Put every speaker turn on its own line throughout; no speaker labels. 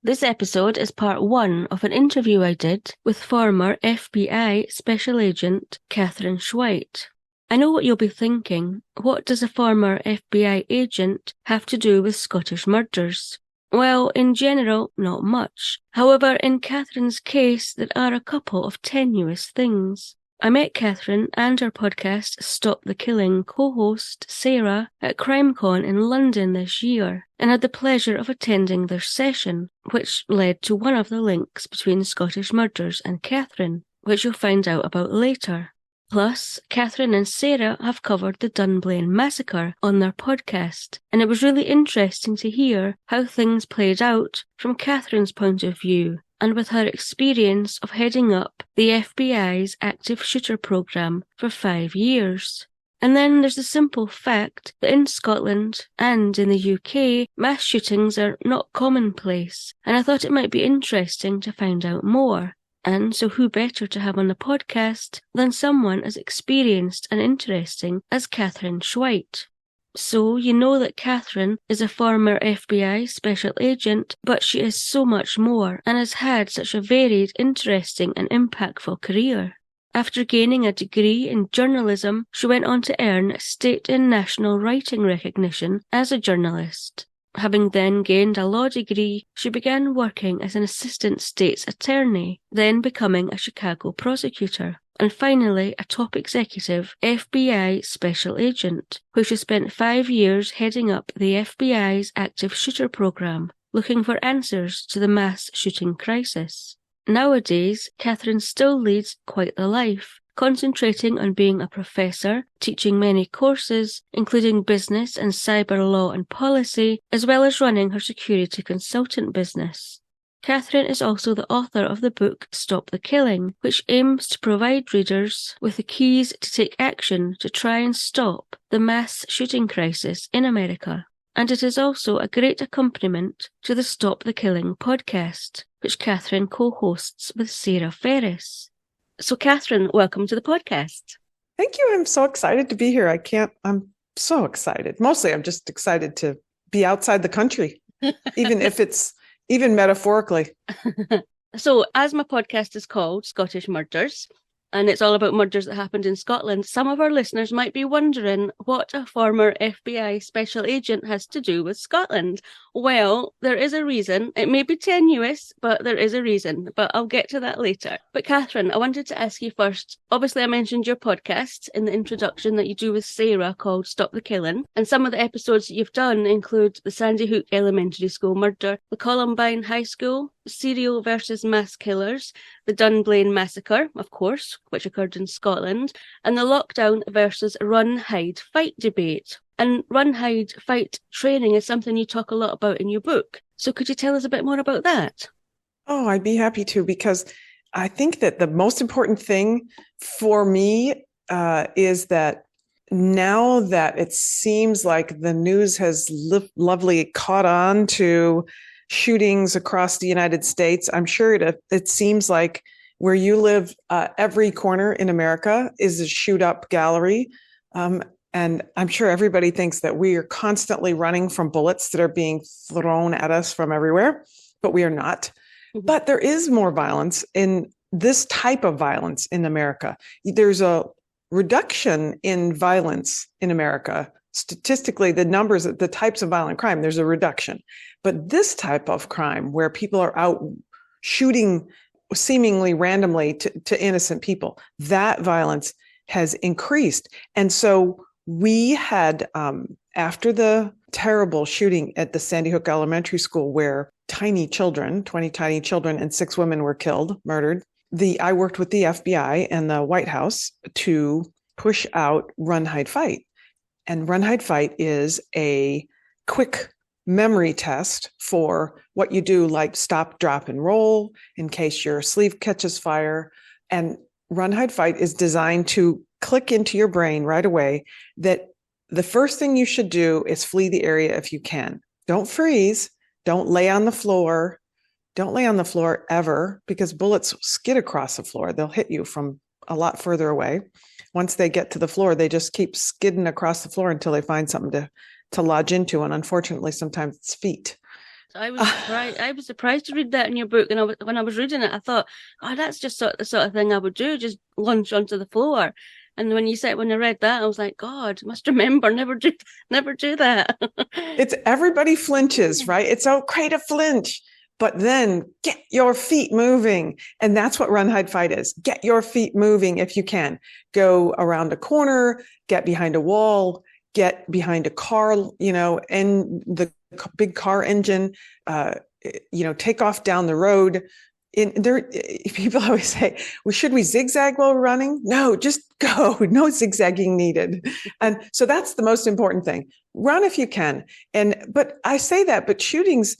This episode is part one of an interview I did with former FBI Special Agent Katherine Schweit. I know what you'll be thinking. What does a former FBI agent have to do with Scottish murders? Well, in general, not much. However, in Katherine's case, there are a couple of tenuous things. I met Katherine and her podcast Stop the Killing co-host Sarah at CrimeCon in London this year and had the pleasure of attending their session, which led to one of the links between Scottish Murders and Katherine, which you'll find out about later. Plus, Katherine and Sarah have covered the Dunblane massacre on their podcast, and it was really interesting to hear how things played out from Katherine's point of view, and with her experience of heading up the FBI's active shooter program for 5 years. And then there's the simple fact that in Scotland and in the UK, mass shootings are not commonplace, and I thought it might be interesting to find out more. And so who better to have on the podcast than someone as experienced and interesting as Katherine Schweit? So you know that Katherine is a former FBI special agent, but she is so much more and has had such a varied, interesting and impactful career. After gaining a degree in journalism, she went on to earn state and national writing recognition as a journalist. Having then gained a law degree, she began working as an assistant state's attorney, then becoming a Chicago prosecutor, and finally a top executive FBI special agent, where she spent 5 years heading up the FBI's active shooter program, looking for answers to the mass shooting crisis. Nowadays, Katherine still leads quite the life, concentrating on being a professor, teaching many courses, including business and cyber law and policy, as well as running her security consultant business. Katherine is also the author of the book Stop the Killing, which aims to provide readers with the keys to take action to try and stop the mass shooting crisis in America. And it is also a great accompaniment to the Stop the Killing podcast, which Katherine co-hosts with Sarah Ferris. So, Katherine, welcome to the podcast.
Thank you. I'm so excited to be here. I'm so excited. Mostly, I'm just excited to be outside the country, even metaphorically.
So, as my podcast is called Scottish Murders, and it's all about murders that happened in Scotland, some of our listeners might be wondering what a former FBI special agent has to do with Scotland. Well, there is a reason. It may be tenuous, but there is a reason. But I'll get to that later. But Katherine, I wanted to ask you first. Obviously, I mentioned your podcast in the introduction that you do with Sarah called Stop the Killing. And some of the episodes that you've done include the Sandy Hook Elementary School murder, the Columbine High School, serial versus mass killers, the Dunblane massacre, of course, which occurred in Scotland, and the lockdown versus run, hide, fight debate. And run, hide, fight training is something you talk a lot about in your book. So could you tell us a bit more about that?
Oh, I'd be happy to, because I think that the most important thing for me is that now that it seems like the news has lovely caught on to shootings across the United States, I'm sure it seems like where you live, every corner in America is a shoot up gallery. And I'm sure everybody thinks that we are constantly running from bullets that are being thrown at us from everywhere, but we are not. Mm-hmm. But there is more violence in this type of violence in America. There's a reduction in violence in America. Statistically, the types of violent crime, there's a reduction. But this type of crime where people are out shooting seemingly randomly to innocent people, that violence has increased. And so we had, after the terrible shooting at the Sandy Hook Elementary School, where 20 tiny children and 6 women were killed, murdered, I worked with the FBI and the White House to push out Run, Hide, Fight. And Run, Hide, Fight is a quick memory test for what you do, like stop, drop, and roll in case your sleeve catches fire. And Run, Hide, Fight is designed to click into your brain right away that the first thing you should do is flee the area if you can. Don't freeze. Don't lay on the floor. Don't lay on the floor ever, because bullets skid across the floor. They'll hit you from a lot further away. Once they get to the floor, they just keep skidding across the floor until they find something to lodge into. And unfortunately, sometimes it's feet.
I was surprised to read that in your book, and when I was reading it, I thought, oh, that's just the sort of thing I would do, just lunge onto the floor. And when I read that, I was like, God, must remember, never do that.
It's everybody flinches, right? It's okay to flinch, but then get your feet moving. And that's what run, hide, fight is. Get your feet moving if you can. Go around a corner, get behind a wall, get behind a car, and the big car engine, take off down the road. People always say, well, should we zigzag while we're running? No, just go. No zigzagging needed. And so that's the most important thing. Run if you can. But I say that, but shootings,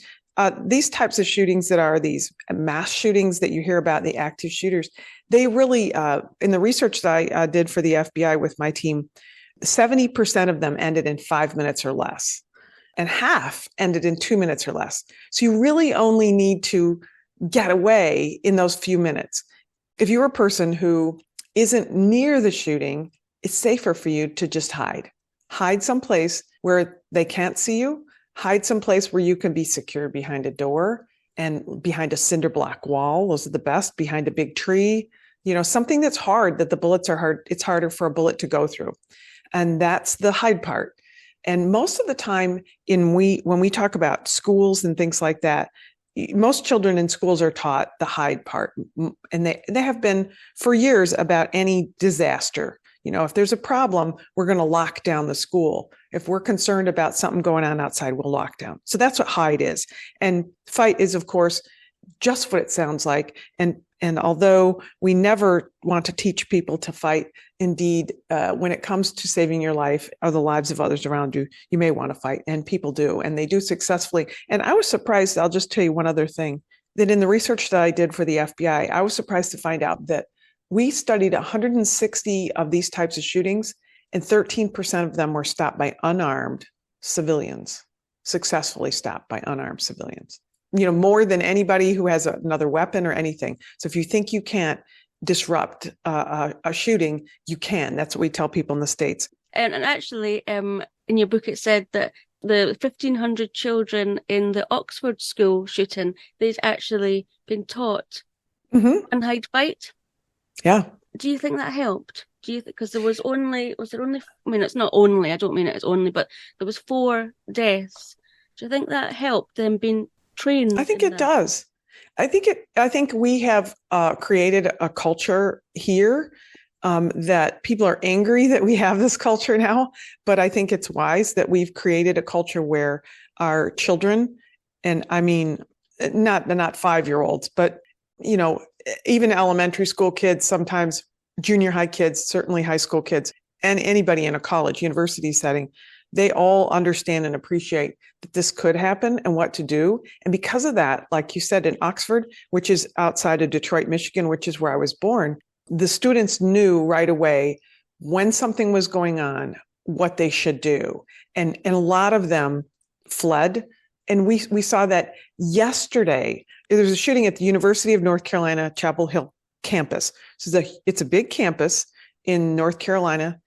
these types of shootings that are these mass shootings that you hear about, the active shooters, they really, in the research that I did for the FBI with my team, 70% of them ended in 5 minutes or less, and half ended in 2 minutes or less. So you really only need to get away in those few minutes. If you're a person who isn't near the shooting, it's safer for you to just hide. Hide someplace where they can't see you. Hide someplace where you can be secure behind a door and behind a cinder block wall. Those are the best. Behind a big tree, something that's hard, that the bullets are hard. It's harder for a bullet to go through. And that's the hide part. And most of the time when we talk about schools and things like that, most children in schools are taught the hide part, and they have been for years about any disaster. If there's a problem, we're going to lock down the school. If we're concerned about something going on outside, we'll lock down. So that's what hide is. And fight is, of course, just what it sounds like. And although we never want to teach people to fight, indeed, when it comes to saving your life or the lives of others around you, you may want to fight, and people do, and they do successfully. And I was surprised, I'll just tell you one other thing, that in the research that I did for the FBI, I was surprised to find out that we studied 160 of these types of shootings, and 13% of them were stopped by unarmed civilians, successfully stopped by unarmed civilians. More than anybody who has another weapon or anything. So if you think you can't disrupt a shooting, you can. That's what we tell people in the States.
And actually, in your book, it said that the 1,500 children in the Oxford school shooting, they'd actually been taught and hide fight.
Yeah.
Do you think that helped? Do you think, because was there only, I mean, it's not only, I don't mean it as only, but there was 4 deaths. Do you think that helped them being trained?
I think it does. I think we have created a culture here that people are angry that we have this culture now, but I think it's wise that we've created a culture where our children, and I mean, not 5-year-olds, but even elementary school kids, sometimes junior high kids, certainly high school kids, and anybody in a college, university setting, they all understand and appreciate that this could happen and what to do. And because of that, like you said, in Oxford, which is outside of Detroit, Michigan, which is where I was born, the students knew right away when something was going on, what they should do. And a lot of them fled. And we saw that yesterday. There was a shooting at the University of North Carolina, Chapel Hill campus. So it's a big campus in North Carolina.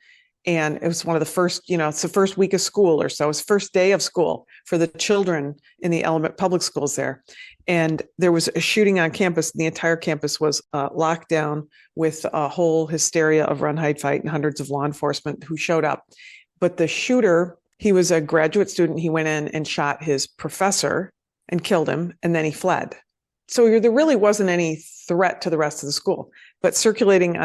And it was one of the first, it's the first week of school or so. It's the first day of school for the children in the public schools there. And there was a shooting on campus. And the entire campus was locked down with a whole hysteria of run, hide, fight, and hundreds of law enforcement who showed up. But the shooter, he was a graduate student. He went in and shot his professor and killed him. And then he fled. So there really wasn't any threat to the rest of the school. But circulating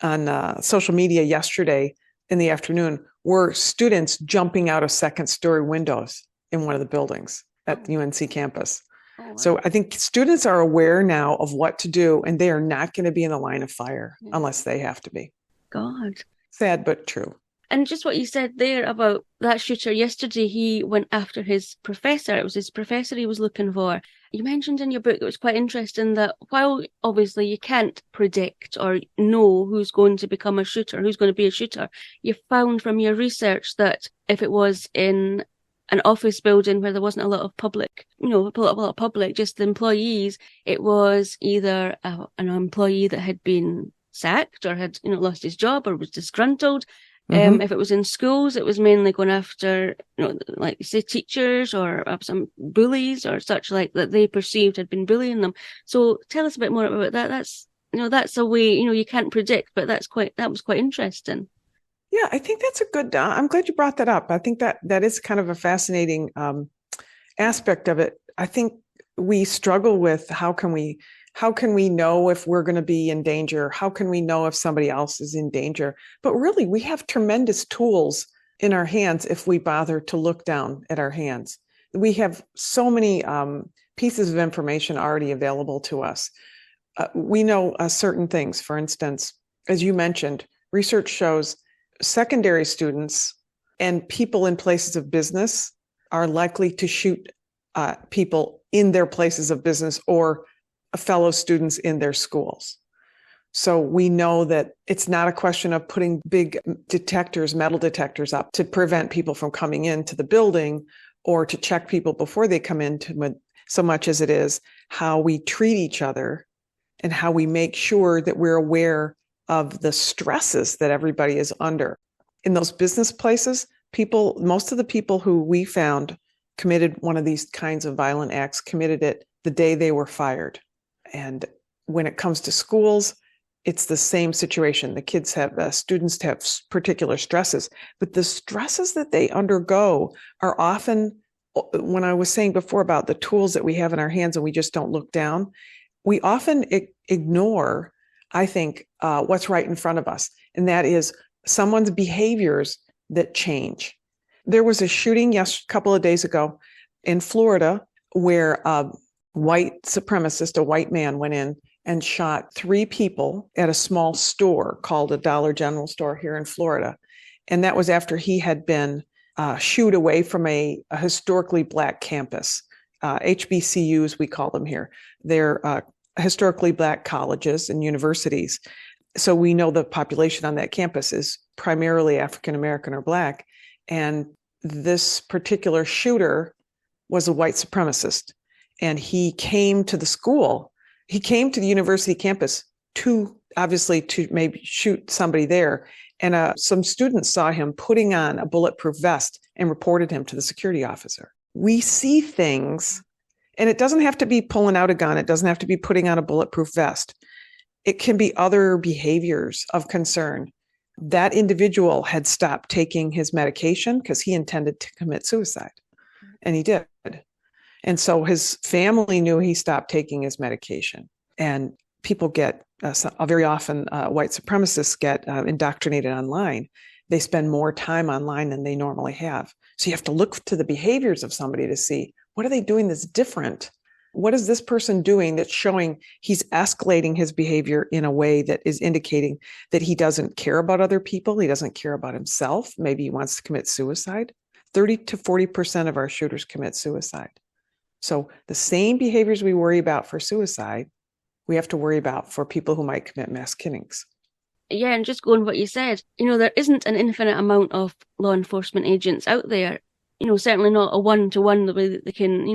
on social media yesterday in the afternoon were students jumping out of second-story windows in one of the buildings at the UNC campus. Oh, wow. So I think students are aware now of what to do, and they are not going to be in the line of fire unless they have to be.
God.
Sad, but true.
And just what you said there about that shooter yesterday, he went after his professor. It was his professor he was looking for. You mentioned in your book, it was quite interesting that while obviously you can't predict or know who's going to become a shooter, who's going to be a shooter, you found from your research that if it was in an office building where there wasn't a lot of public, just the employees, it was either an employee that had been sacked or had, lost his job or was disgruntled.
Mhm.
If it was in schools, it was mainly going after, like you say, teachers or some bullies or such like that they perceived had been bullying them. So tell us a bit more about that. That's a way, you can't predict, but that was quite interesting.
Yeah, I think that's a good. I'm glad you brought that up. I think that is kind of a fascinating aspect of it. I think we struggle with how can we know if we're going to be in danger? How can we know if somebody else is in danger? But really, we have tremendous tools in our hands if we bother to look down at our hands. We have so many pieces of information already available to us. We know certain things. For instance, as you mentioned, research shows secondary students and people in places of business are likely to shoot people in their places of business or fellow students in their schools. So we know that it's not a question of putting big metal detectors up to prevent people from coming into the building or to check people before they come in so much as it is how we treat each other and how we make sure that we're aware of the stresses that everybody is under. In those business places, most of the people who we found committed one of these kinds of violent acts committed it the day they were fired. And when it comes to schools, it's the same situation. Students have particular stresses, but the stresses that they undergo are often, when I was saying before about the tools that we have in our hands and we just don't look down, we often ignore, I think, what's right in front of us. And that is someone's behaviors that change. There was a shooting a couple of days ago in Florida where a white supremacist, a white man, went in and shot 3 people at a small store called a Dollar General store here in Florida. And that was after he had been shooed away from a historically Black campus. HBCUs, we call them here. They're historically Black colleges and universities. So we know the population on that campus is primarily African American or Black. And this particular shooter was a white supremacist. And he came to the school. He came to the university campus to maybe shoot somebody there. And some students saw him putting on a bulletproof vest and reported him to the security officer. We see things, and it doesn't have to be pulling out a gun. It doesn't have to be putting on a bulletproof vest. It can be other behaviors of concern. That individual had stopped taking his medication because he intended to commit suicide, and he did. And so his family knew he stopped taking his medication. And people very often white supremacists get indoctrinated online. They spend more time online than they normally have. So you have to look to the behaviors of somebody to see, what are they doing that's different? What is this person doing that's showing he's escalating his behavior in a way that is indicating that he doesn't care about other people? He doesn't care about himself. Maybe he wants to commit suicide. 30 to 40% of our shooters commit suicide. So the same behaviors we worry about for suicide, we have to worry about for people who might commit mass killings.
Yeah, and just going what you said, there isn't an infinite amount of law enforcement agents out there. Certainly not a one-to-one the way that they can,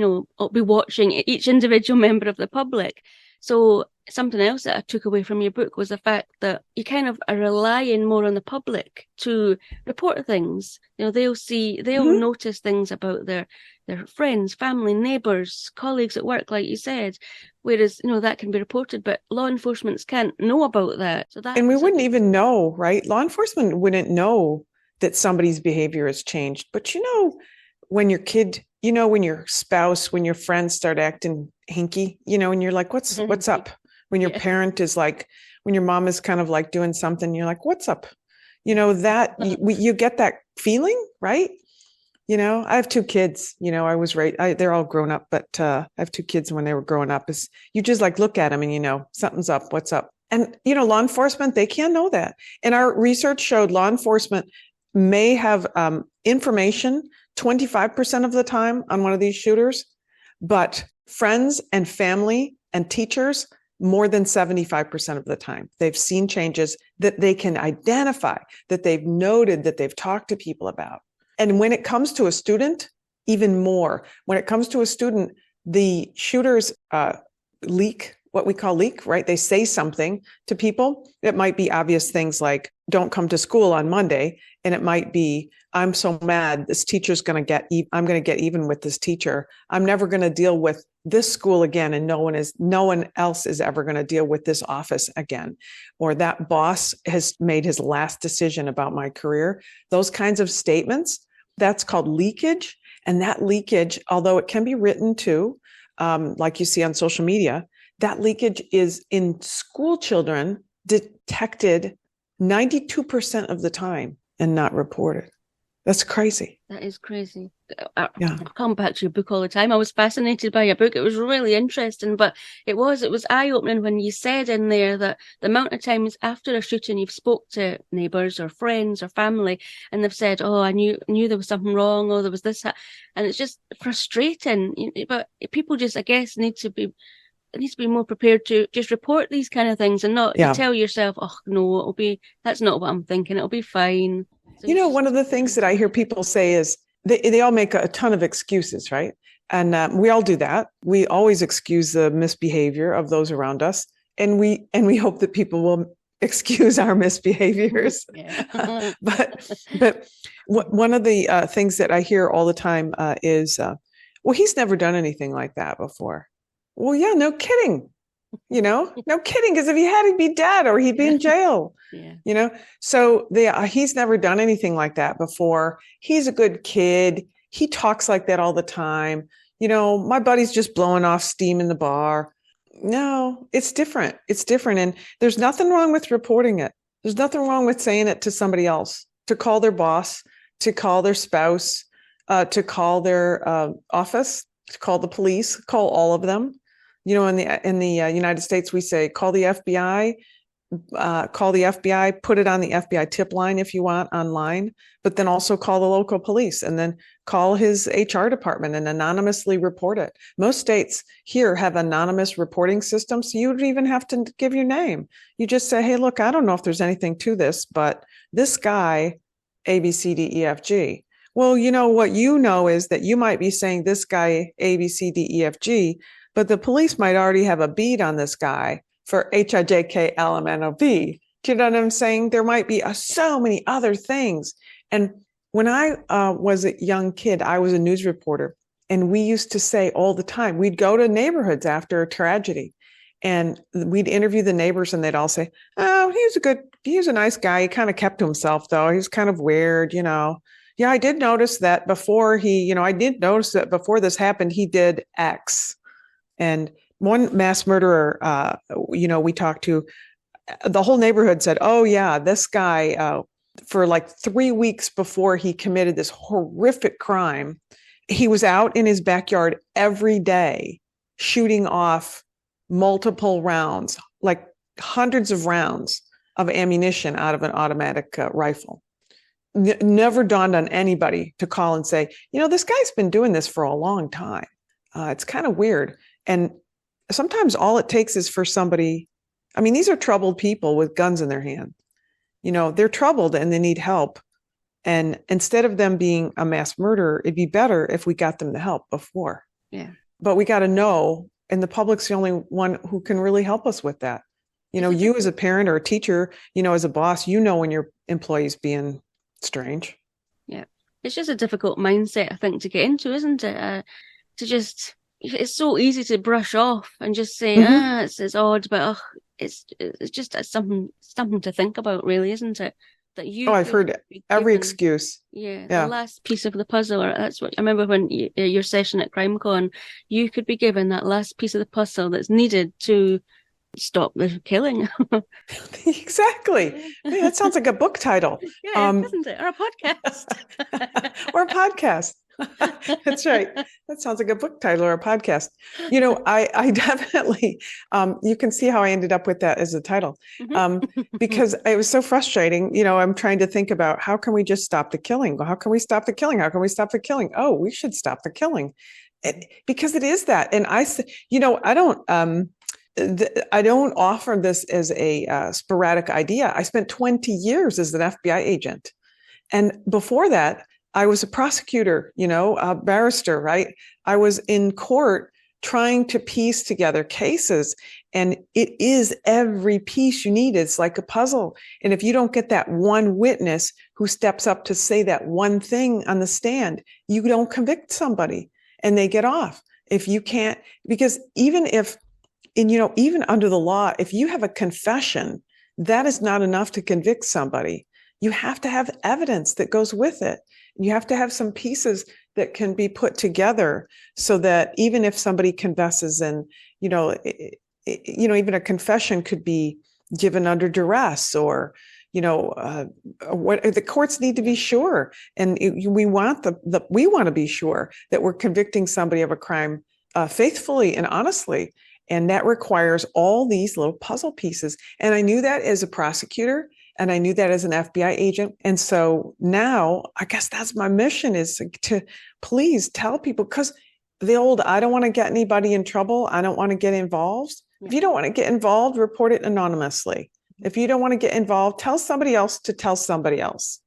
be watching each individual member of the public. So something else that I took away from your book was the fact that you kind of are relying more on the public to report things. They'll notice things about their friends, family, neighbours, colleagues at work, like you said. Whereas, that can be reported, but law enforcement can't know about that.
And we wouldn't even know, right? Law enforcement wouldn't know that somebody's behavior has changed. But when your kid, when your spouse, when your friends start acting hinky, and you're like, what's up? When your parent is like, when your mom is kind of like doing something, you're like, what's up? You get that feeling, right? I have 2 kids, they're all grown up, but I have 2 kids. When they were growing up, you just like look at them and something's up, what's up? And, law enforcement, they can't know that. And our research showed law enforcement may have information 25% of the time on one of these shooters, but friends and family and teachers more than 75% of the time. They've seen changes that they can identify, that they've noted, that they've talked to people about. And when it comes to a student, even more. When it comes to a student, the shooters leak what we call leak, right? They say something to people. It might be obvious things like, don't come to school on Monday. And it might be, I'm so mad, this teacher's going to I'm going to get even with this teacher. I'm never going to deal with this school again. And no one else is ever going to deal with this office again. Or that boss has made his last decision about my career. Those kinds of statements, that's called leakage. And that leakage, although it can be written too, like you see on social media, that leakage is in school children detected 92% of the time and not reported. That's crazy.
That is crazy. I come back to your book all the time. I was fascinated by your book. It was really interesting, but it was eye-opening when you said in there that the amount of times after a shooting you've spoke to neighbours or friends or family and they've said, oh, I knew there was something wrong, or there was this, and it's just frustrating. But people just, I guess, need to be more prepared to just report these kind of things and not to tell yourself, oh, no, that's not what I'm thinking. It'll be fine. So
one of the things that I hear people say is they all make a ton of excuses, right? And we all do that. We always excuse the misbehavior of those around us. And we hope that people will excuse our misbehaviors. But one of the things that I hear all the time is, well, he's never done anything like that before. Well, yeah, no kidding. No kidding. Because if he had, he'd be dead or he'd be in jail. So he's never done anything like that before. He's a good kid. He talks like that all the time. My buddy's just blowing off steam in the bar. No, it's different. It's different. And there's nothing wrong with reporting it. There's nothing wrong with saying it to somebody else, to call their boss, to call their spouse, to call their office, to call the police, call all of them. In the United States, we say, call the FBI, put it on the FBI tip line if you want online, but then also call the local police and then call his HR department and anonymously report it. Most states here have anonymous reporting systems. So you don't even have to give your name. You just say, hey, look, I don't know if there's anything to this, but this guy, A, B, C, D, E, F, G. Well, what is that you might be saying this guy, A, B, C, D, E, F, G, but the police might already have a beat on this guy for HIJKLMNOP. Do you know what I'm saying? There might be so many other things. And when I was a young kid, I was a news reporter, and we used to say all the time, we'd go to neighborhoods after a tragedy, and we'd interview the neighbors, and they'd all say, oh, he was a nice guy. He kind of kept to himself, though. He was kind of weird, Yeah, I did notice that before this happened, he did X. And one mass murderer, we talked to, the whole neighborhood said, oh, yeah, this guy, for like 3 weeks before he committed this horrific crime, he was out in his backyard every day shooting off multiple rounds, like hundreds of rounds of ammunition out of an automatic rifle. Never dawned on anybody to call and say, this guy's been doing this for a long time. It's kind of weird. And sometimes all it takes is for somebody, these are troubled people with guns in their hand. They're troubled and they need help. And instead of them being a mass murderer, it'd be better if we got them the help before. Yeah. But we got to know, and the public's the only one who can really help us with that. You as a parent or a teacher, as a boss, when your employee's being strange. Yeah.
It's just a difficult mindset, I think, to get into, isn't it? It's so easy to brush off and just say, it's odd, but it's just something to think about, really, isn't it? That
I've heard every excuse.
Yeah, the last piece of the puzzle. Or that's what I remember when your session at CrimeCon. You could be given that last piece of the puzzle that's needed to stop the killing.
Exactly. Yeah, that sounds like a book title.
Yeah, isn't it? Or a podcast.
Or a podcast. That's right. That sounds like a book title or a podcast. I definitely, you can see how I ended up with that as a title, because it was so frustrating. I'm trying to think about how can we just stop the killing? Well, how can we stop the killing? How can we stop the killing? Oh, we should stop the killing. Because it is that. And I don't offer this as a sporadic idea. I spent 20 years as an FBI agent. And before that, I was a prosecutor, a barrister, right? I was in court trying to piece together cases. And it is every piece you need. It's like a puzzle. And if you don't get that one witness who steps up to say that one thing on the stand, you don't convict somebody and they get off. If you can't, because even if, and even under the law, if you have a confession, that is not enough to convict somebody. You have to have evidence that goes with it. You have to have some pieces that can be put together so that even if somebody confesses and, even a confession could be given under duress or, what the courts need to be sure. And we want we want to be sure that we're convicting somebody of a crime faithfully and honestly. And that requires all these little puzzle pieces. And I knew that as a prosecutor, and I knew that as an FBI agent. And so now I guess that's my mission, is to please tell people, because I don't want to get anybody in trouble. I don't want to get involved. Yeah. If you don't want to get involved, report it anonymously. If you don't want to get involved, tell somebody else to tell somebody else.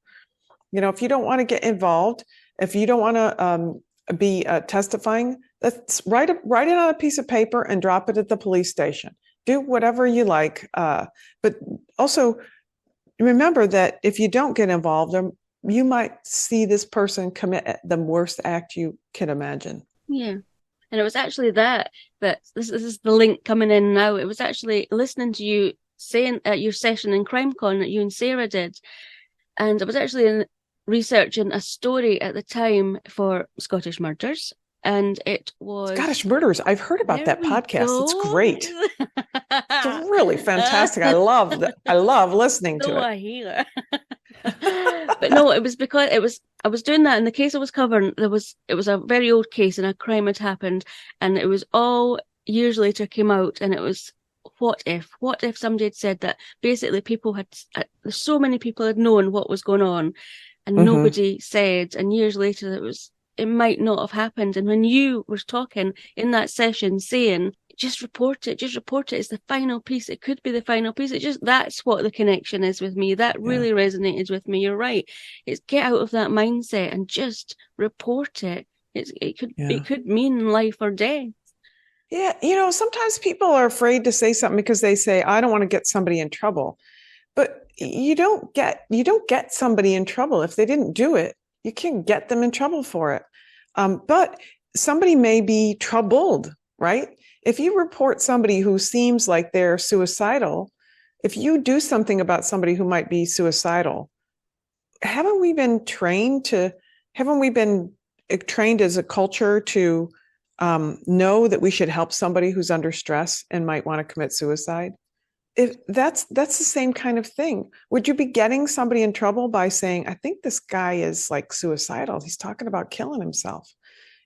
If you don't want to get involved, if you don't want to be testifying, let's write it on a piece of paper and drop it at the police station. Do whatever you like. But also remember that if you don't get involved, you might see this person commit the worst act you can imagine.
Yeah. And it was actually that this is the link coming in now. It was actually listening to you saying at your session in CrimeCon that you and Sarah did. And I was actually researching a story at the time for Scottish Murders. And it was
Scottish Murders. I've heard about that podcast. It's great. It's really fantastic. I love listening to it.
I hear. But no, it was because I was doing that, and the case I was covering, it was a very old case, and a crime had happened, and it was all years later came out, and it was what if somebody had said that basically so many people had known what was going on, and nobody said, and years later it might not have happened. And when you were talking in that session saying, just report it, it's the final piece. It could be the final piece. That's what the connection is with me. That really resonated with me. You're right. It's get out of that mindset and just report it. It could mean life or death.
Yeah. Sometimes people are afraid to say something because they say, I don't want to get somebody in trouble. But you don't get somebody in trouble. If they didn't do it, you can get them in trouble for it. But somebody may be troubled, right? If you report somebody who seems like they're suicidal, if you do something about somebody who might be suicidal, haven't we been trained as a culture to know that we should help somebody who's under stress and might want to commit suicide? If that's the same kind of thing. Would you be getting somebody in trouble by saying, I think this guy is like suicidal. He's talking about killing himself.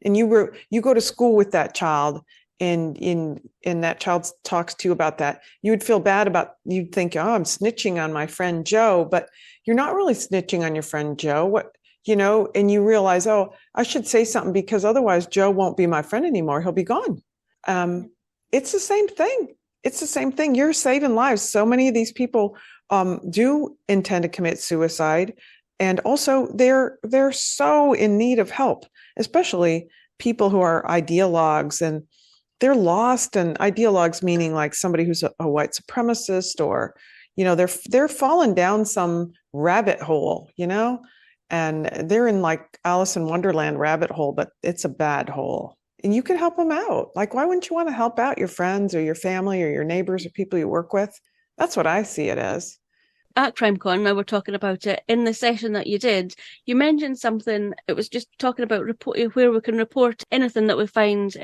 And you go to school with that child, and that child talks to you about that. You would feel bad you'd think, oh, I'm snitching on my friend Joe, but you're not really snitching on your friend Joe. And you realize, oh, I should say something because otherwise Joe won't be my friend anymore. He'll be gone. It's the same thing. It's the same thing. You're saving lives. So many of these people do intend to commit suicide. And also they're so in need of help, especially people who are ideologues, and they're lost. And ideologues meaning like somebody who's a white supremacist, or, they're falling down some rabbit hole, and they're in like Alice in Wonderland rabbit hole, but it's a bad hole. And you can help them out. Like, why wouldn't you want to help out your friends or your family or your neighbors or people you work with? That's what I see it as.
At CrimeCon, now we're talking about it, in the session that you did, you mentioned something. It was just talking about where we can report anything that we find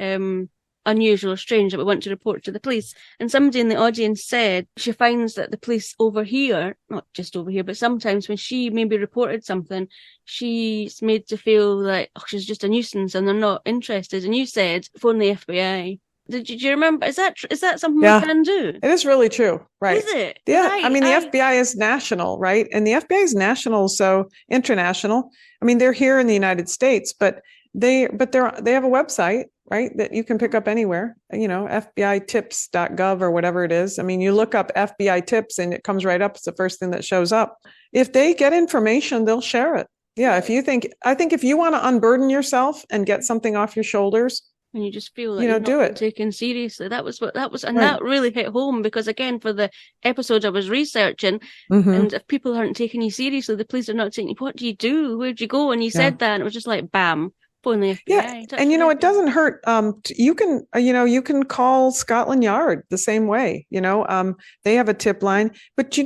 unusual or strange that we want to report to the police. And somebody in the audience said she finds that the police over here, not just over here, but sometimes when she maybe reported something, she's made to feel like she's just a nuisance and they're not interested. And you said, phone the FBI. Do you remember? Is that something we can do?
It is really true, right?
Is it?
Yeah. I mean, the FBI is national, right? And the FBI is national, so international. I mean, they're here in the United States, but they have a website, right, that you can pick up anywhere, FBItips.gov or whatever it is. I mean, you look up FBI tips and it comes right up. It's the first thing that shows up. If they get information, they'll share it. Yeah. I think if you want to unburden yourself and get something off your shoulders,
And you just feel like you're not
do
being
it.
taken seriously. That was, and
Right.
that really hit home because, again, for the episode I was researching,
Mm-hmm.
and if people aren't taking you seriously, the police are not taking you. What do you do? Where'd you go? And you
Yeah.
said that, and it was just like, bam, phone the
Yeah.
FBI.
And,
Touch
it doesn't hurt. You can, you can call Scotland Yard the same way, they have a tip line, but,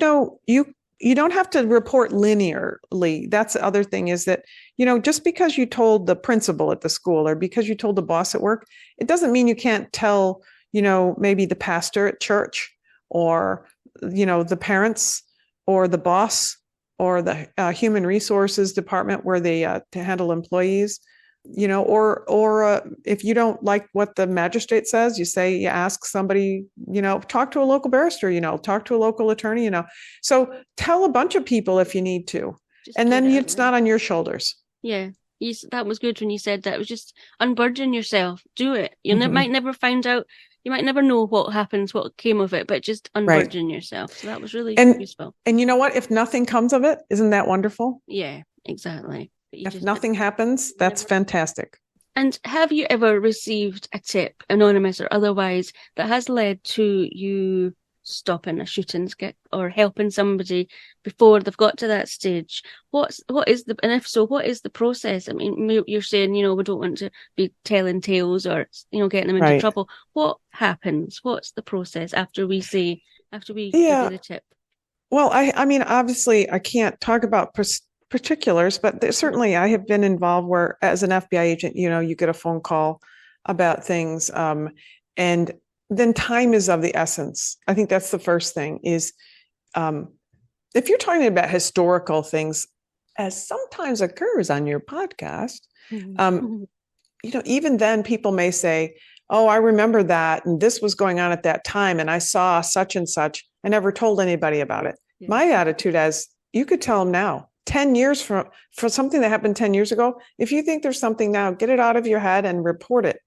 you don't have to report linearly. That's the other thing is that, just because you told the principal at the school or because you told the boss at work, it doesn't mean you can't tell, maybe the pastor at church or, the parents or the boss or the human resources department where they to handle employees, or if you don't like what the magistrate says, you ask somebody, talk to a local barrister, talk to a local attorney, so tell a bunch of people if you need to,
just
and
get
then
it out
it's
there.
not on your shoulders.
Yeah. That was good when you said that. It was just unburden yourself. Do it. You might never find out. You might never know what happens, what came of it, but just
Right.
unburden yourself. So that was really
And
useful.
and you know what? If nothing comes of it, isn't that wonderful?
Yeah, exactly. But
If nothing happens, that's fantastic.
And have you ever received a tip, anonymous or otherwise, that has led to you stopping a shooting skip or helping somebody before they've got to that stage? And if so, what is the process? I mean, you're saying, we don't want to be telling tales or, getting them into
Right.
trouble. What happens? What's the process after we give you the tip?
Well, I mean, obviously, I can't talk about particulars, but certainly I have been involved where, as an FBI agent, you get a phone call about things, and then time is of the essence. I think that's the first thing is, if you're talking about historical things, as sometimes occurs on your podcast, even then people may say, oh, I remember that, and this was going on at that time, and I saw such and such. I never told anybody about it. Yeah. My attitude is, you could tell them now, 10 years for something that happened 10 years ago. If you think there's something now, get it out of your head and report it.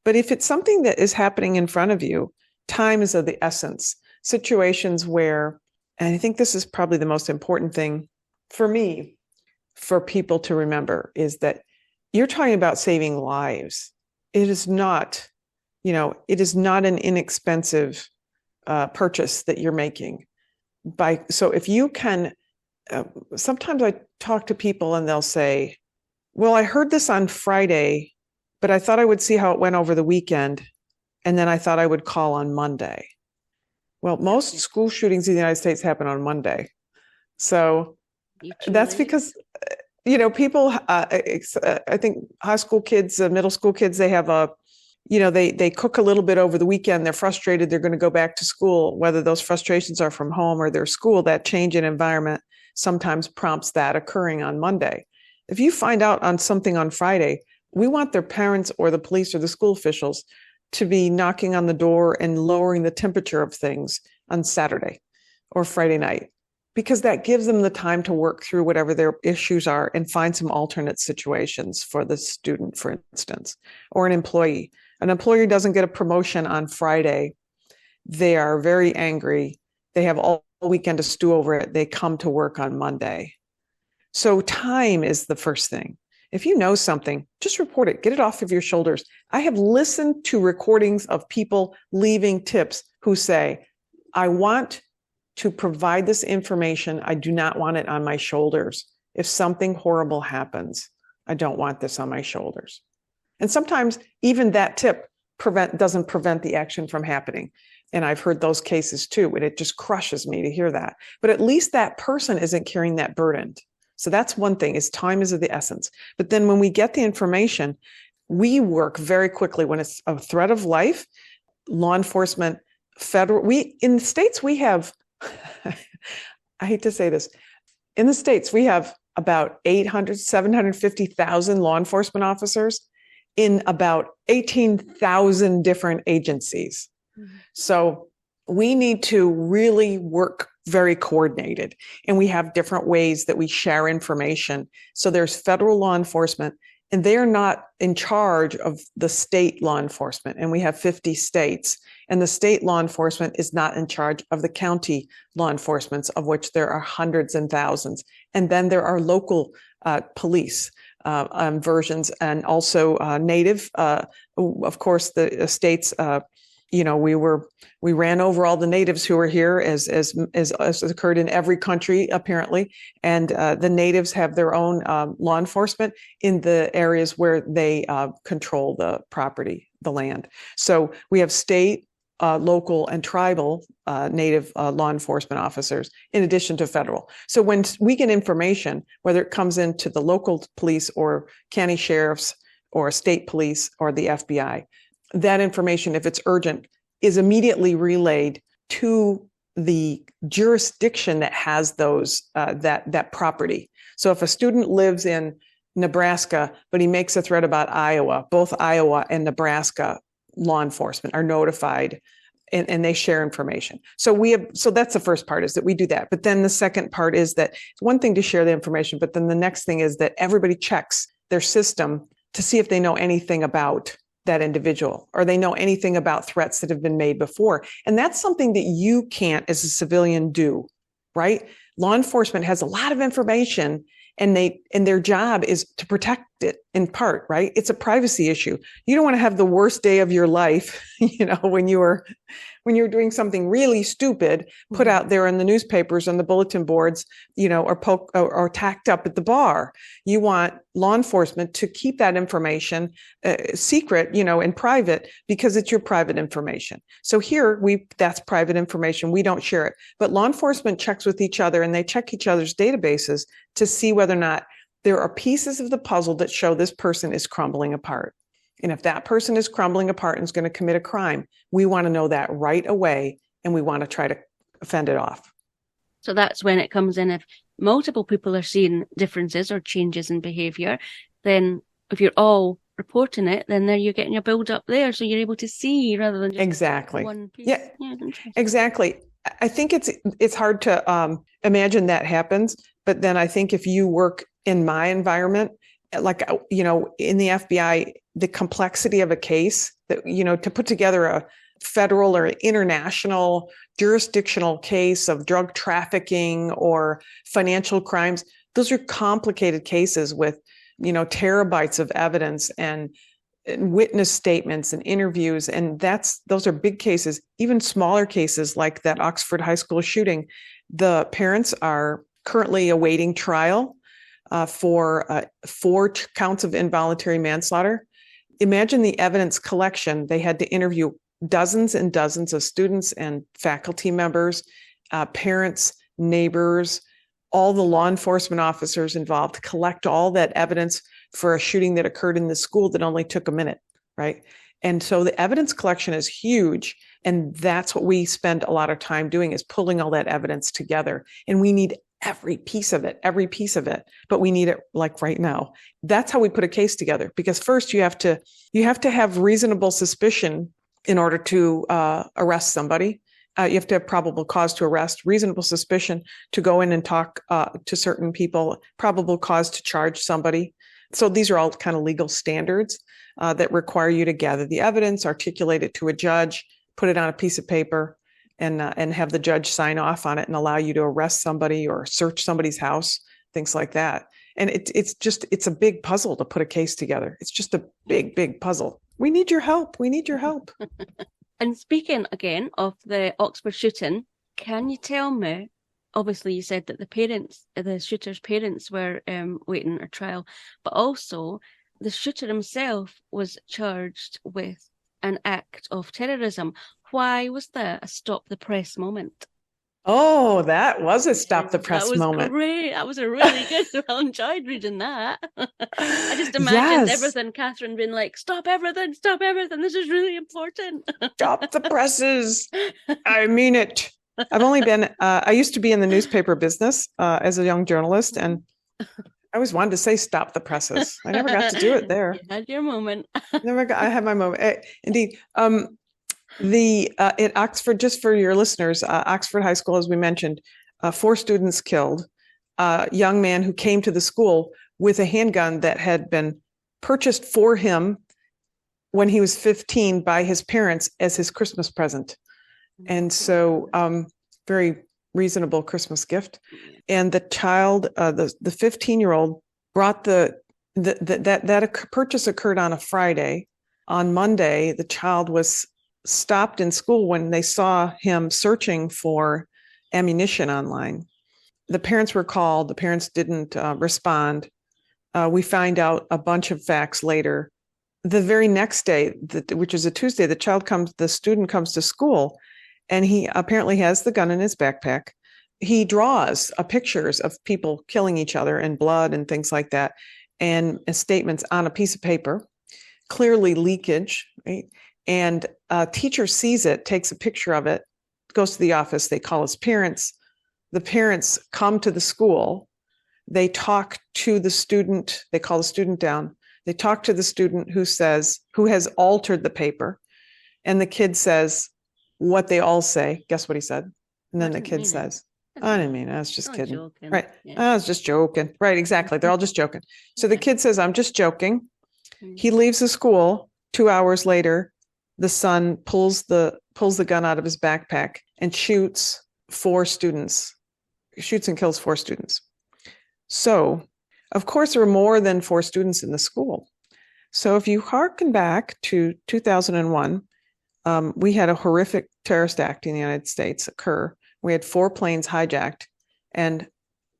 But if it's something that is happening in front of you, time is of the essence. Situations where, and I think this is probably the most important thing for me, for people to remember, is that you're talking about saving lives. It is not, it is not an inexpensive purchase that you're making. So if you can, sometimes I talk to people and they'll say, well, I heard this on Friday, but I thought I would see how it went over the weekend. And then I thought I would call on Monday. Well, most school shootings in the United States happen on Monday. So that's because, people, I think high school kids, middle school kids, they have they cook a little bit over the weekend. They're frustrated. They're going to go back to school, whether those frustrations are from home or their school. That change in environment sometimes prompts that occurring on Monday. If you find out on something on Friday, we want their parents or the police or the school officials to be knocking on the door and lowering the temperature of things on Saturday or Friday night, because that gives them the time to work through whatever their issues are and find some alternate situations for the student, for instance, or an employee. An employer doesn't get a promotion on Friday. They are very angry. They have all weekend to stew over it. They come to work on Monday. So time is the first thing. If you know something, just report it. Get it off of your shoulders. I have listened to recordings of people leaving tips who say, I want to provide this information. I do not want it on my shoulders. If something horrible happens, I don't want this on my shoulders. And sometimes even that tip doesn't prevent the action from happening. And I've heard those cases too, and it just crushes me to hear that. But at least that person isn't carrying that burden. So that's one thing, is time is of the essence. But then when we get the information, we work very quickly. When it's a threat of life, law enforcement, federal, in the States, we have, I hate to say this, in the States, we have about 750,000 law enforcement officers in about 18,000 different agencies. Mm-hmm. So we need to really work very coordinated, and we have different ways that we share information. So there's federal law enforcement, and they're not in charge of the state law enforcement. And we have 50 states, and the state law enforcement is not in charge of the county law enforcements, of which there are hundreds and thousands. And then there are local police. versions, and also native. Of course, the states. We ran over all the natives who were here, as occurred in every country apparently, and the natives have their own law enforcement in the areas where they control the property, the land. So we have state, local, and tribal native law enforcement officers, in addition to federal. So when we get information, whether it comes into the local police or county sheriffs or state police or the FBI, that information, if it's urgent, is immediately relayed to the jurisdiction that has those that property. So if a student lives in Nebraska, but he makes a threat about Iowa, both Iowa and Nebraska law enforcement are notified, and they share information. So that's the first part, is that we do that. But then the second part is that it's one thing to share the information, but then the next thing is that everybody checks their system to see if they know anything about that individual, or they know anything about threats that have been made before. And that's something that you can't, as a civilian, do, right? Law enforcement has a lot of information, and their job is to protect it in part, right? It's a privacy issue. You don't want to have the worst day of your life, when you're doing something really stupid, put out there in the newspapers and the bulletin boards, or tacked up at the bar. You want law enforcement to keep that information secret, and private, because it's your private information. So here that's private information. We don't share it, but law enforcement checks with each other, and they check each other's databases to see whether or not there are pieces of the puzzle that show this person is crumbling apart. And if that person is crumbling apart and is going to commit a crime, we want to know that right away, and we want to try to fend it off.
So that's when it comes in. If multiple people are seeing differences or changes in behavior, then if you're all reporting it, then there you're getting your build up there, so you're able to see rather than just
exactly
one piece.
Yeah, exactly. I think it's hard to imagine that happens, but then I think if you work in my environment, like in the FBI, the complexity of a case that to put together a federal or international jurisdictional case of drug trafficking or financial crimes, those are complicated cases with terabytes of evidence and witness statements and interviews, and those are big cases. Even smaller cases like that Oxford High School shooting, the parents are currently awaiting trial for 4 counts of involuntary manslaughter. Imagine the evidence collection. They had to interview dozens and dozens of students and faculty members, parents, neighbors, all the law enforcement officers involved, collect all that evidence for a shooting that occurred in the school that only took a minute, right? And so the evidence collection is huge. And that's what we spend a lot of time doing, is pulling all that evidence together. And we need every piece of it, but we need it like right now. That's how we put a case together, because first you have to have reasonable suspicion in order to arrest somebody. You have to have probable cause to arrest, reasonable suspicion to go in and talk to certain people, probable cause to charge somebody. So these are all kind of legal standards that require you to gather the evidence, articulate it to a judge, put it on a piece of paper, and have the judge sign off on it and allow you to arrest somebody or search somebody's house, things like that. And it's a big puzzle to put a case together. It's just a big, big puzzle. We need your help.
And speaking again of the Oxford shooting, can you tell me, obviously you said that the shooter's parents were waiting a trial, but also the shooter himself was charged with an act of terrorism. Why was that a stop the press moment?
Oh, that was a stop the press moment.
Great. That was a really good. I enjoyed reading that. I just imagined everything, Catherine being like, stop everything. This is really important.
Stop the presses. I mean it. I've only been, I used to be in the newspaper business as a young journalist, and I always wanted to say stop the presses. I never got to do it there.
You had your moment.
I had my moment. Indeed. At Oxford, just for your listeners, Oxford High School, as we mentioned, 4 students killed. A young man who came to the school with a handgun that had been purchased for him when he was 15 by his parents as his Christmas present. And so very reasonable Christmas gift. And the child, the 15-year-old, brought the That purchase occurred on a Friday. On Monday, the child was stopped in school when they saw him searching for ammunition online. The parents were called. The parents didn't respond. We find out a bunch of facts later. The very next day, which is a Tuesday, the student comes to school, and he apparently has the gun in his backpack. He draws pictures of people killing each other and blood and things like that, and statements on a piece of paper, clearly leakage, right? And a teacher sees it, takes a picture of it, goes to the office. They call his parents. The parents come to the school. They talk to the student. They call the student down. They talk to the student who has altered the paper. And the kid says what they all say. Guess what he said? And then the kid says, I didn't mean it. I was just kidding. Joking. Right. Yeah. I was just joking. Right. Exactly. They're all just joking. So the kid says, I'm just joking. He leaves the school. 2 hours later, the son pulls the gun out of his backpack and shoots and kills 4 students. So, of course, there were more than 4 students in the school. So if you hearken back to 2001, we had a horrific terrorist act in the United States occur. We had 4 planes hijacked and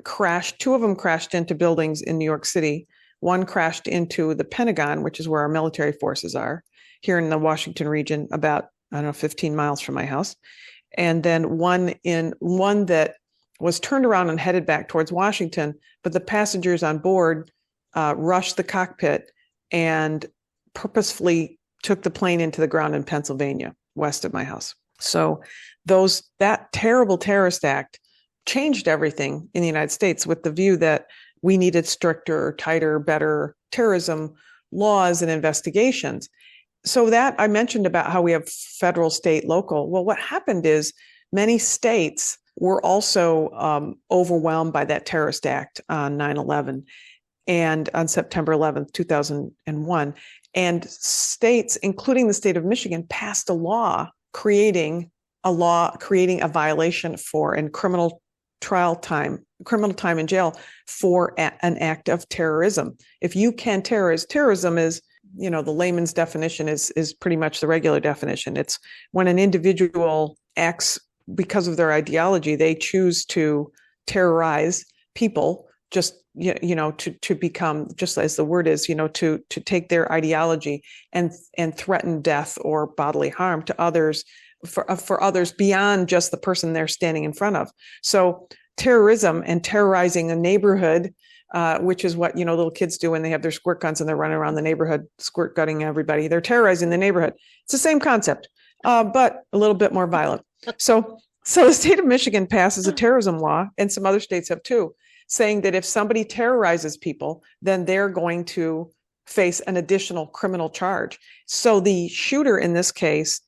crashed. 2 of them crashed into buildings in New York City. One crashed into the Pentagon, which is where our military forces are, here in the Washington region, about, 15 miles from my house. And then one that was turned around and headed back towards Washington, but the passengers on board rushed the cockpit and purposefully took the plane into the ground in Pennsylvania, west of my house. So that terrible terrorist act changed everything in the United States, with the view that we needed stricter, tighter, better terrorism laws and investigations. So that I mentioned about how we have federal, state, local. Well, what happened is many states were also overwhelmed by that terrorist act on 9/11 and on September 11th, 2001. And states, including the state of Michigan, passed a law creating a violation for and criminal time in jail for an act of terrorism. If you can terrorism is, the layman's definition is pretty much the regular definition. It's when an individual acts because of their ideology, they choose to terrorize people just, to become, just as the word is, to take their ideology and threaten death or bodily harm to others, for others beyond just the person they're standing in front of. So terrorism and terrorizing a neighborhood, which is what, little kids do when they have their squirt guns and they're running around the neighborhood, squirt gutting everybody. They're terrorizing the neighborhood. It's the same concept, but a little bit more violent. So the state of Michigan passes a terrorism law, and some other states have too, saying that if somebody terrorizes people, then they're going to face an additional criminal charge. So the shooter in this case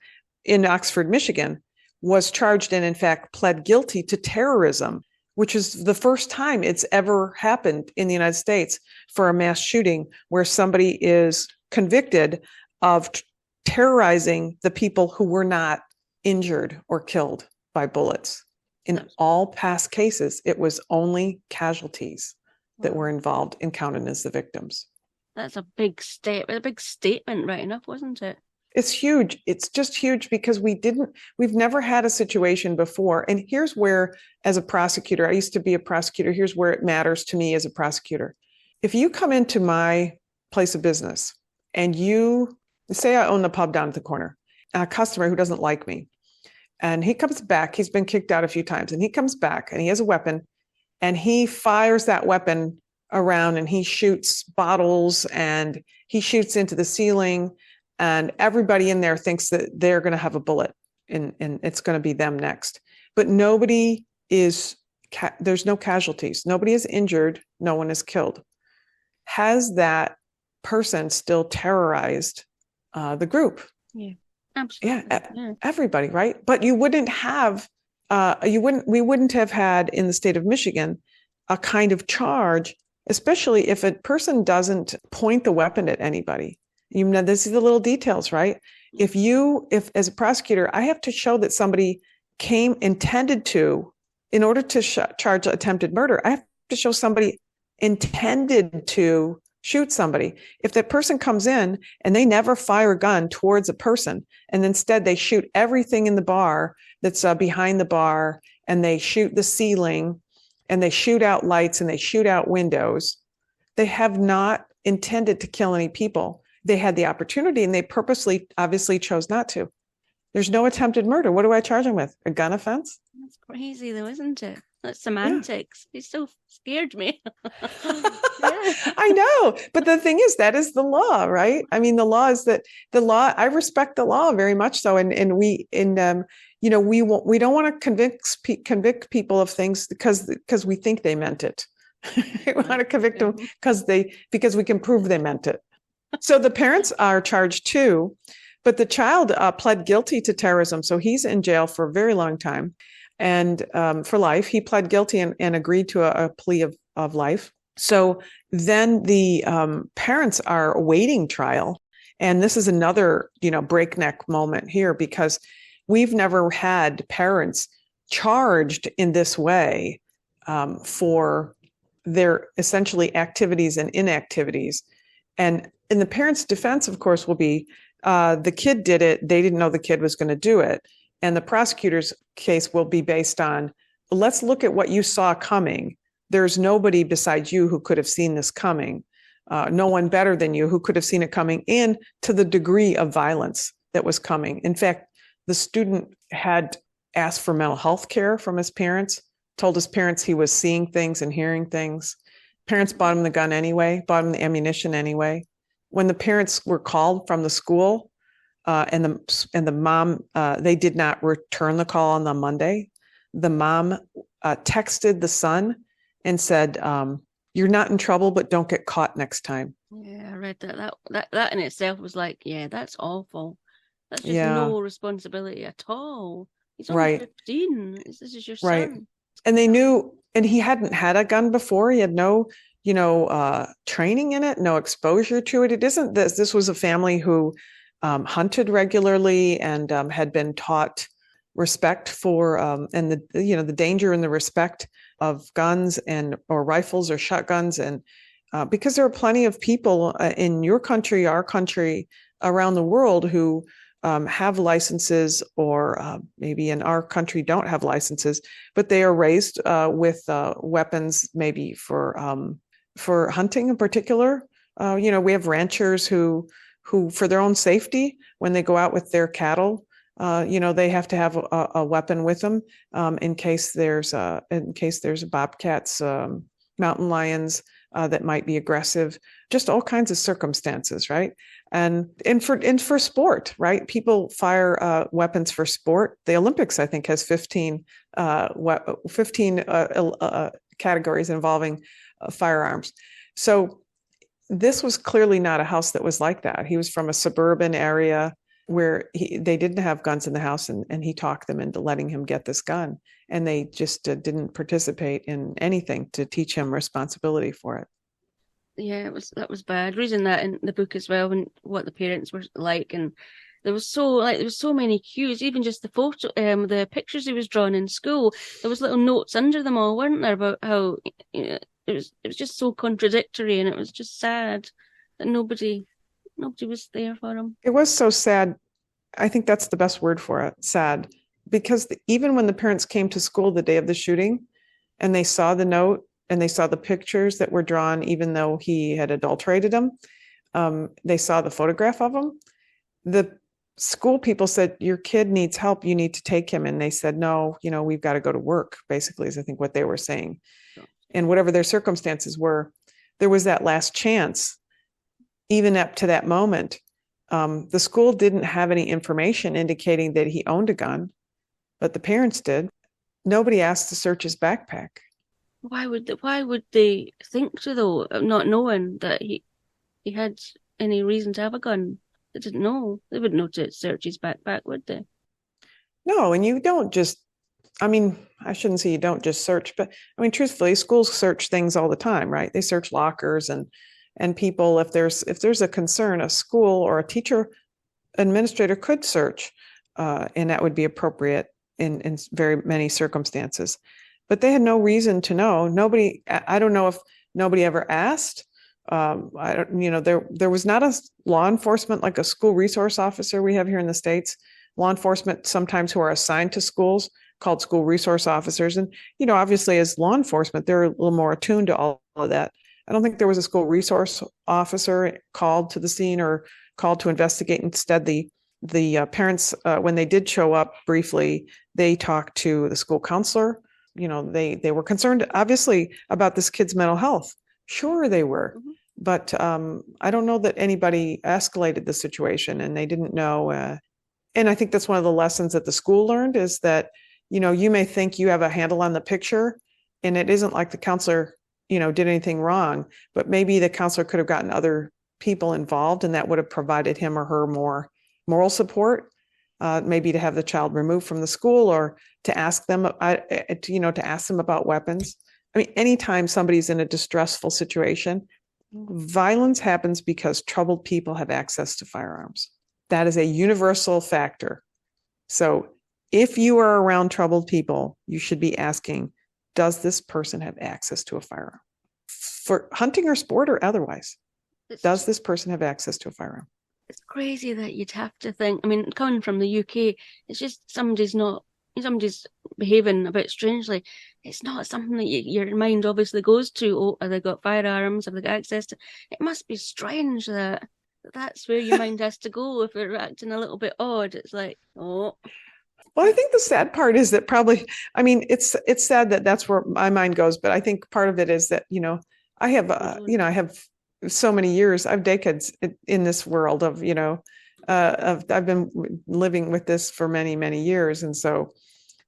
in Oxford, Michigan, was charged and in fact pled guilty to terrorism, which is the first time it's ever happened in the United States for a mass shooting where somebody is convicted of terrorizing the people who were not injured or killed by bullets. In all past cases, it was only casualties that were involved and counted as the victims.
That's a big statement, right enough, wasn't it?
It's huge. It's just huge because we've never had a situation before. And here's where, as a prosecutor, I used to be a prosecutor. Here's where it matters to me as a prosecutor. If you come into my place of business and you say I own the pub down at the corner, a customer who doesn't like me, and he comes back, he's been kicked out a few times, and he comes back and he has a weapon and he fires that weapon around and he shoots bottles and he shoots into the ceiling, and everybody in there thinks that they're going to have a bullet and it's going to be them next. But there's no casualties. Nobody is injured. No one is killed. Has that person still terrorized the group?
Yeah, absolutely.
Yeah, everybody, right? But we wouldn't have had in the state of Michigan a kind of charge, especially if a person doesn't point the weapon at anybody. This is the little details, right? If as a prosecutor, I have to show that somebody intended to, in order to charge attempted murder, I have to show somebody intended to shoot somebody. If that person comes in and they never fire a gun towards a person, and instead they shoot everything in the bar that's behind the bar, and they shoot the ceiling, and they shoot out lights, and they shoot out windows, they have not intended to kill any people. They had the opportunity, and they purposely, obviously, chose not to. There's no attempted murder. What do I charge him with? A gun offense?
That's crazy, though, isn't it? That's semantics. Yeah. It still scared me.
I know. But the thing is, that is the law, right? I mean, the law is that the law, I respect the law very much so. And we don't want to convict people of things because we think they meant it. We want to convict them because we can prove they meant it. So the parents are charged too, but the child pled guilty to terrorism. So he's in jail for a very long time. And for life, he pled guilty and agreed to a plea of life. So then the parents are awaiting trial. And this is another, breakneck moment here, because we've never had parents charged in this way for their essentially activities and inactivities. And in the parents' defense, of course, will be the kid did it. They didn't know the kid was going to do it. And the prosecutor's case will be based on, let's look at what you saw coming. There's nobody besides you who could have seen this coming. No one better than you who could have seen it coming, and to the degree of violence that was coming. In fact, the student had asked for mental health care from his parents, told his parents he was seeing things and hearing things. Parents bought him the gun anyway, bought him the ammunition anyway. When the parents were called from the school, and the mom, they did not return the call on the Monday. The mom texted the son and said, "You're not in trouble, but don't get caught next time."
Yeah, I read that. That in itself was like, yeah, that's awful. That's just no responsibility at all. He's only 15. This is your son.
And they knew, and he hadn't had a gun before. He had no, training in it, no exposure to it. It isn't this. This was a family who hunted regularly and had been taught respect for and the danger and the respect of guns or rifles or shotguns, and because there are plenty of people in your country, our country, around the world who have licenses, or maybe in our country don't have licenses, but they are raised with weapons, maybe for hunting in particular. We have ranchers who for their own safety, when they go out with their cattle, they have to have a weapon with them in case there's bobcats, mountain lions that might be aggressive, just all kinds of circumstances, right? And for sport, right? People fire weapons for sport. The Olympics, I think, has 15 categories involving firearms. So this was clearly not a house that was like that. He was from a suburban area where they didn't have guns in the house, and he talked them into letting him get this gun. And they just didn't participate in anything to teach him responsibility for it.
Yeah, that was bad. Reading that in the book as well, and what the parents were like, and there was so many cues. Even just the photo, the pictures he was drawing in school. There was little notes under them all, weren't there, about how it was just so contradictory, and it was just sad that nobody was there for him.
It was so sad. I think that's the best word for it, sad, because even when the parents came to school the day of the shooting and they saw the note and they saw the pictures that were drawn, even though he had adulterated them, they saw the photograph of him. The school people said, "Your kid needs help. You need to take him." And they said, "No, we've got to go to work," basically, is I think what they were saying. And whatever their circumstances were, there was that last chance. Even up to that moment, the school didn't have any information indicating that he owned a gun, but the parents did. Nobody asked to search his backpack.
Why would they think so, though, not knowing that he had any reason to have a gun? They didn't know. They wouldn't know to search his backpack, would they?
No, and you don't just, I shouldn't say you don't just search, but truthfully, schools search things all the time, right? They search lockers and people, if there's a concern, a school or a teacher administrator could search, and that would be appropriate in very many circumstances. But they had no reason to know. I don't know if nobody ever asked I don't, there was not a law enforcement, like a school resource officer we have here in the States. Law enforcement sometimes who are assigned to schools called school resource officers. And, obviously as law enforcement, they're a little more attuned to all of that. I don't think there was a school resource officer called to the scene or called to investigate. Instead, the parents, when they did show up briefly, they talked to the school counselor. They were concerned, obviously, about this kid's mental health. Sure, they were. Mm-hmm. But I don't know that anybody escalated the situation, and they didn't know. And I think that's one of the lessons that the school learned is that, you may think you have a handle on the picture, and it isn't like the counselor, did anything wrong, but maybe the counselor could have gotten other people involved, and that would have provided him or her more moral support, maybe to have the child removed from the school or to ask them, to ask them about weapons. I mean, anytime somebody's in a distressful situation, violence happens because troubled people have access to firearms. That is a universal factor. So if you are around troubled people, you should be asking, does this person have access to a firearm? For hunting or sport or otherwise, does this person have access to a firearm?
It's crazy that you'd have to think. I mean, coming from the UK, it's just somebody's behaving a bit strangely. It's not something that your mind obviously goes to. Oh, have they got firearms? Have they got access to? It must be strange that that's where your mind has to go if they're acting a little bit odd. It's like, oh.
Well, I think the sad part is that probably, I mean, it's sad that that's where my mind goes, but I think part of it is that, I have, I have so many years, I have decades in this world of, I've been living with this for many, many years. And so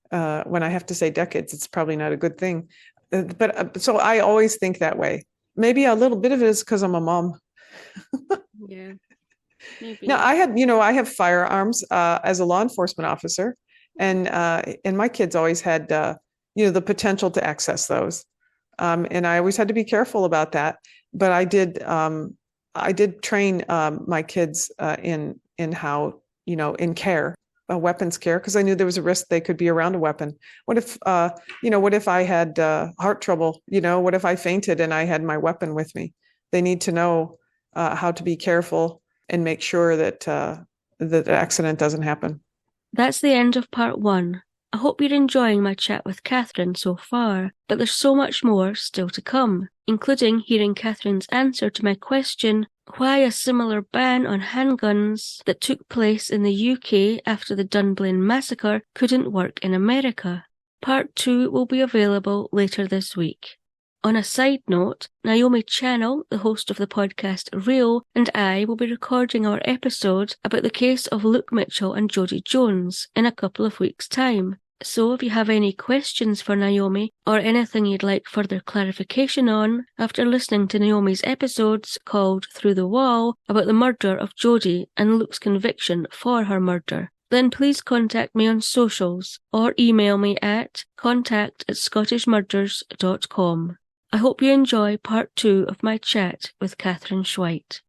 when I have to say decades, it's probably not a good thing. But so I always think that way. Maybe a little bit of it is because I'm a mom.
Yeah. Maybe.
Now I have firearms as a law enforcement officer, and my kids always had the potential to access those, and I always had to be careful about that. But I did train my kids in how in care, weapons care, because I knew there was a risk they could be around a weapon. What if I had heart trouble? What if I fainted and I had my weapon with me? They need to know how to be careful and make sure that the accident doesn't happen.
That's the end of part 1. I hope you're enjoying my chat with Katherine so far, but there's so much more still to come, including hearing Katherine's answer to my question, why a similar ban on handguns that took place in the UK after the Dunblane massacre couldn't work in America. Part 2 will be available later this week. On a side note, Naomi Channel, the host of the podcast Real, and I will be recording our episode about the case of Luke Mitchell and Jodie Jones in a couple of weeks' time. So if you have any questions for Naomi or anything you'd like further clarification on after listening to Naomi's episodes called Through the Wall about the murder of Jodie and Luke's conviction for her murder, then please contact me on socials or email me at contact@scottishmurders.com. I hope you enjoy part 2 of my chat with Katherine Schweit.